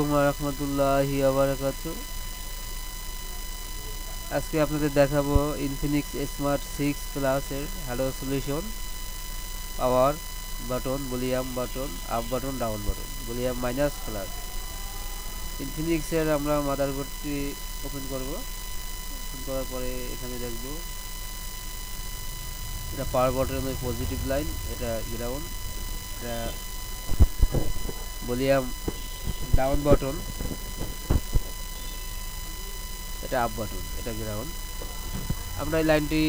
রহমতুল্লাহি ওয়া বারাকাতুহু। আজকে আপনাদের দেখাবো ইনফিনিক্স স্মার্ট 6 প্লাস এর hello solution. Power button, volume button, up button, down button, volume minus plus. Infinix এর আমরা মাদারবোর্ডটি ওপেন করব। ওপেন করার পরে এখানে দেখব এটা পাওয়ার বাটনের পজিটিভ লাইন, এটা গ্রাউন্ড, এটা ভলিউম ডাউন বাটন, এটা আপ বাটন, এটা গ্রাউন্ড। আমরা এই লাইনটি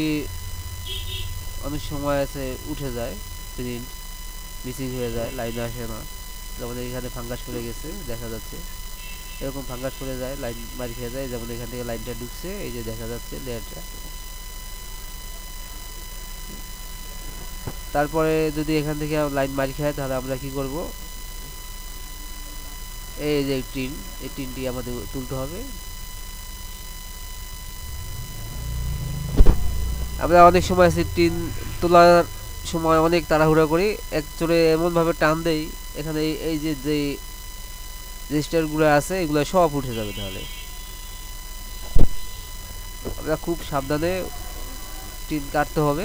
অনেক সময় আছে উঠে যায়, প্রিন্ট মিসিং হয়ে যায়, লাইন আসে না। যেমন এখানে ফাঙ্গাস পড়ে গেছে, দেখা যাচ্ছে এরকম ফাঙ্গাস পড়ে যায়, লাইন মারি খেয়ে যায়। যেমন এখান থেকে লাইনটা ঢুকছে, এই যে দেখা যাচ্ছে লেয়ারটা। তারপরে যদি এখান থেকে লাইন মারি খায় তাহলে আমরা কি করব, এই যে টিন, এই টিনটি আমাদের তুলতে হবে। আমরা অনেক সময় আছে টিন তোলার সময় অনেক তাড়াহুড়া করি, এক চোরে এমনভাবে টান দেই এখানে এই যে যে রেজিস্টারগুলো আছে এগুলো সব উঠে যাবে। তাহলে আমরা খুব সাবধানে টিন কাটতে হবে।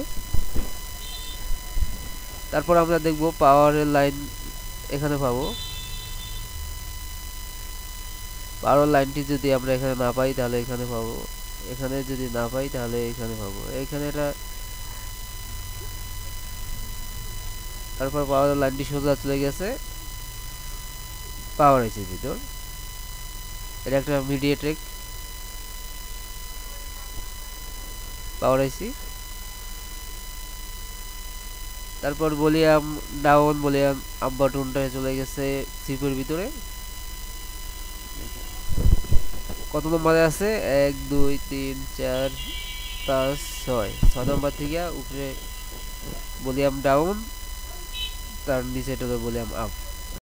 তারপর আমরা দেখব পাওয়ারের লাইন এখানে পাবো। পাওয়ার লাইনটি যদি আমরা এখানে না পাই তাহলে এখানে পাবো, এখানে যদি না পাই তাহলে এখানে পাবো, এখানে এটা। তারপর পাওয়ার লাইনটি সোজা চলে গেছে পাওয়ার আইসির ভিতর। এটা একটা মিডিয়াটেক পাওয়ার আইসি। তারপর ভলিউম ডাউন, ভলিউম আপ বাটনটা চলে গেছে চিপের ভিতরে। কত নম্বরে আছে? 1 2 3 4 5 6 6 নম্বর থেকে উপরে ভলিউম ডাউন, তার নিচে এটা ভলিউম আপ।